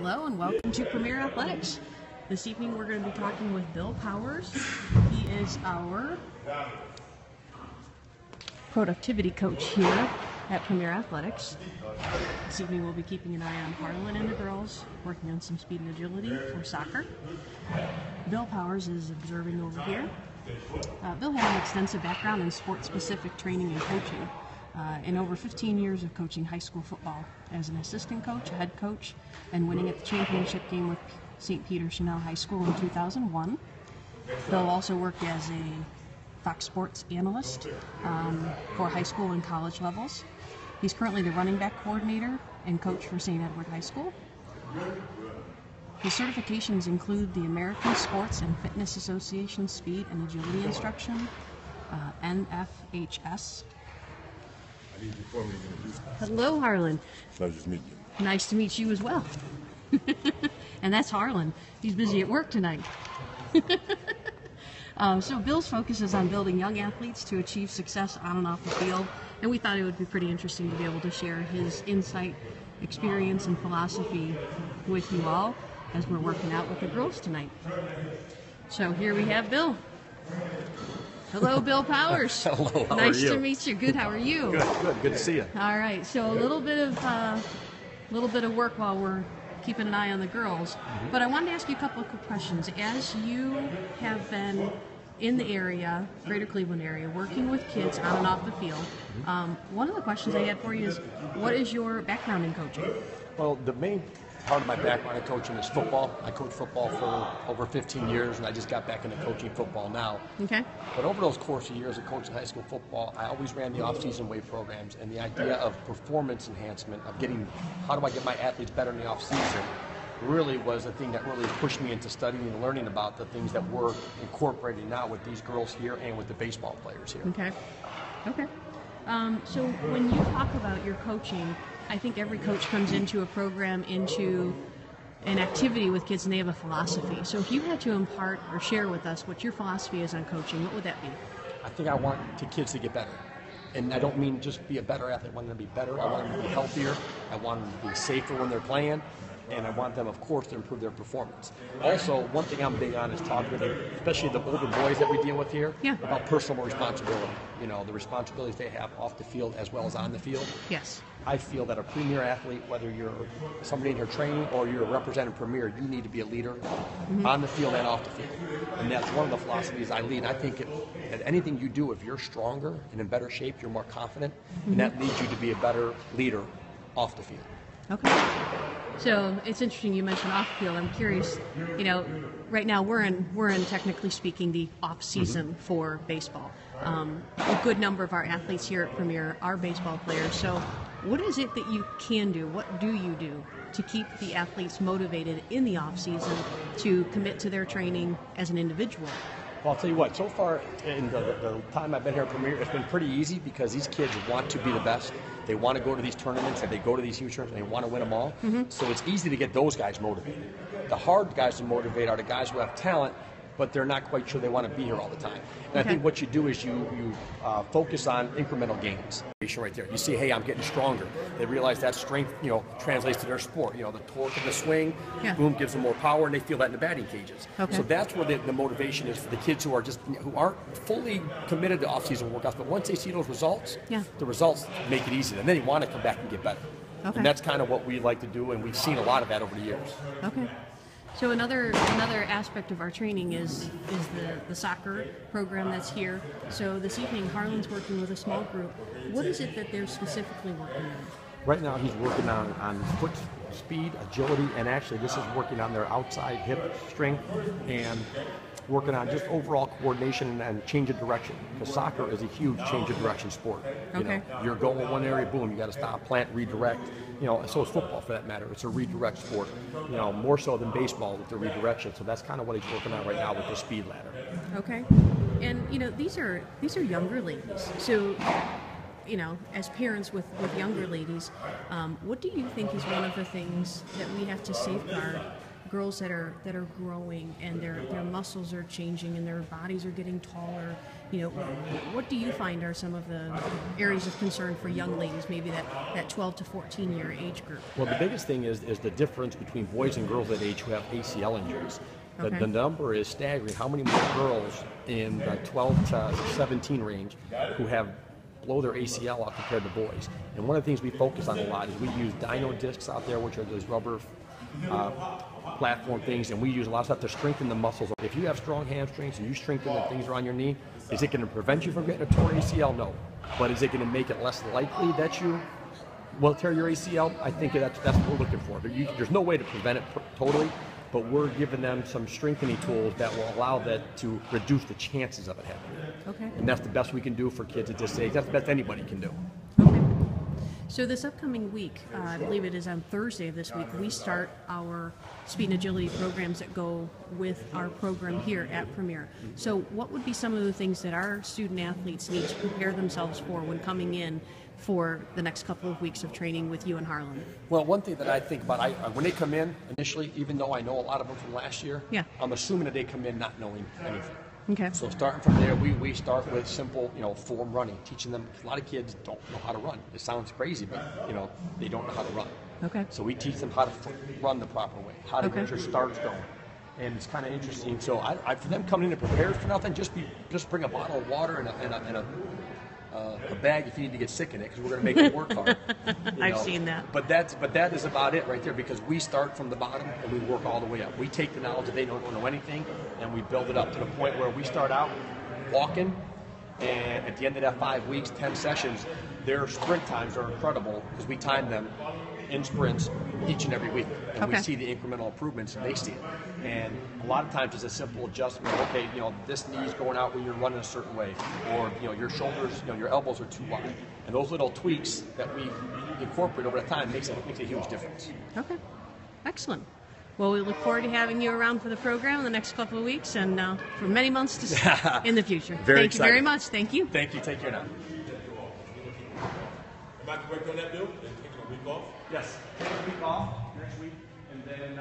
Hello and welcome to Premier Athletics. This evening we're going to be talking with Bill Powers. He is our productivity coach here at Premier Athletics. This evening we'll be keeping an eye on Harlan and the girls, working on some speed and agility for soccer. Bill Powers is observing over here. Bill has an extensive background in sport-specific training and coaching. In over 15 years of coaching high school football as an assistant coach, a head coach, and winning at the championship game with St. Peter Chanel High School in 2001. Bill also worked as a Fox Sports analyst for high school and college levels. He's currently the running back coordinator and coach for St. Edward High School. His certifications include the American Sports and Fitness Association Speed and Agility Instruction, NFHS. Hello, Harlan. Nice to meet you. Nice to meet you as well. And that's Harlan. He's busy at work tonight. So Bill's focus is on building young athletes to achieve success on and off the field, and we thought it would be pretty interesting to be able to share his insight, experience, and philosophy with you all as we're working out with the girls tonight. So here we have Bill. Hello, Bill Powers. Hello, how nice are you? to meet you. Good, how are you? Good to see you. All right, so a little bit of work while we're keeping an eye on the girls. But I wanted to ask you a couple of quick questions. As you have been in the area, greater Cleveland area, working with kids on and off the field, one of the questions I had for you is, what is your background in coaching? Well, the main part of my background in coaching is football. I coached football for over 15 years, and I just got back into coaching football now. Okay. But over those course of years of coaching high school football, I always ran the off-season weight programs, and the idea of performance enhancement, of getting, how do I get my athletes better in the off-season, really was the thing that really pushed me into studying and learning about the things that we're incorporating now with these girls here and with the baseball players here. Okay. Okay. So when you talk about your coaching, I think every coach comes into a program, into an activity with kids, and they have a philosophy. So if you had to impart or share with us what your philosophy is on coaching, what would that be? I think I want the kids to get better. And I don't mean just be a better athlete. I want them to be better. I want them to be healthier. I want them to be safer when they're playing. And I want them, of course, to improve their performance. Also, one thing I'm big on is talking to them, especially the older boys that we deal with here, about personal responsibility. You know, the responsibilities they have off the field as well as on the field. Yes. I feel that a premier athlete, whether you're somebody in your training or you're representing Premier, you need to be a leader on the field and off the field. And that's one of the philosophies I lead. I think that anything you do, if you're stronger and in better shape, you're more confident, and that leads you to be a better leader off the field. Okay. So it's interesting you mentioned off field. I'm curious, you know, right now we're in technically speaking the off season for baseball. A good number of our athletes here at Premier are baseball players. So what is it that you can do? What do you do to keep the athletes motivated in the off season to commit to their training as an individual? Well, I'll tell you what, so far in the time I've been here at Premier, it's been pretty easy because these kids want to be the best. They want to go to these tournaments, and they go to these huge tournaments, and they want to win them all. So it's easy to get those guys motivated. The hard guys to motivate are the guys who have talent, but they're not quite sure they want to be here all the time. And I think what you do is you focus on incremental gains. Right there, you see, hey, I'm getting stronger. They realize that strength, you know, translates to their sport. You know, the torque of the swing, boom, gives them more power, and they feel that in the batting cages. So that's where the motivation is for the kids who aren't fully committed to off-season workouts. But once they see those results, the results make it easy, and then they want to come back and get better. And that's kind of what we like to do, and we've seen a lot of that over the years. Okay. So another aspect of our training is the soccer program that's here. So this evening, Harlan's working with a small group. What is it that they're specifically working on? Right now, he's working on foot speed, agility, and actually this is working on their outside hip strength and working on just overall coordination and change of direction. Because soccer is a huge change of direction sport. You know, you're going one area, boom, you got to stop, plant, redirect. You know, so is football for that matter. It's a redirect sport. You know, more so than baseball with the redirection. So that's kind of what he's working on right now with the speed ladder. Okay, and you know, these are younger ladies. So, you know, as parents with younger ladies, what do you think is one of the things that we have to safeguard girls that are growing and their muscles are changing and their bodies are getting taller. What do you find are some of the areas of concern for young ladies, maybe that 12 to 14 year age group? Well, the biggest thing is the difference between boys and girls that age who have ACL injuries. The number is staggering. How many more girls in the 12 to 17 range who have blow their ACL out compared to boys? And one of the things we focus on a lot is we use dyno discs out there, which are those rubber platform things, and we use a lot of stuff to strengthen the muscles. If you have strong hamstrings and you strengthen the things around your knee, is it going to prevent you from getting a torn ACL? No. But is it going to make it less likely that you will tear your ACL? I think that's what we're looking for. But there's no way to prevent it totally, but we're giving them some strengthening tools that will allow that to reduce the chances of it happening. Okay. And that's the best we can do for kids at this age. That's the best anybody can do. Okay. So this upcoming week, I believe it is on Thursday of this week, we start our speed and agility programs that go with our program here at Premier. So what would be some of the things that our student athletes need to prepare themselves for when coming in for the next couple of weeks of training with you and Harlan? Well, one thing that I think about, when they come in initially, even though I know a lot of them from last year, I'm assuming that they come in not knowing anything. Okay. So starting from there, we start with simple, form running, teaching them. A lot of kids don't know how to run. It sounds crazy, but they don't know how to run. Okay. So we teach them how to run the proper way, how to get your starts going, and it's kind of interesting. So for them coming in and prepared for nothing, just bring a bottle of water and a bag if you need to get sick in it, because we're going to make it work hard. I've seen that. But that is about it right there, because we start from the bottom and we work all the way up. We take the knowledge that they don't know anything and we build it up to the point where we start out walking, and at the end of that 5 weeks, 10 sessions, their sprint times are incredible because we time them in sprints each and every week, and we see the incremental improvements, and they see it. And a lot of times it's a simple adjustment. Okay, this knee's going out when you're running a certain way, or your shoulders, your elbows are too wide, and those little tweaks that we incorporate over time makes a huge difference. Okay, excellent. Well, we look forward to having you around for the program in the next couple of weeks and for many months in the future. Thank you very much. Thank you. Thank you. Take care now. Am I correct on that, Bill? They're taking a week off? Yes, take a week off next week, and then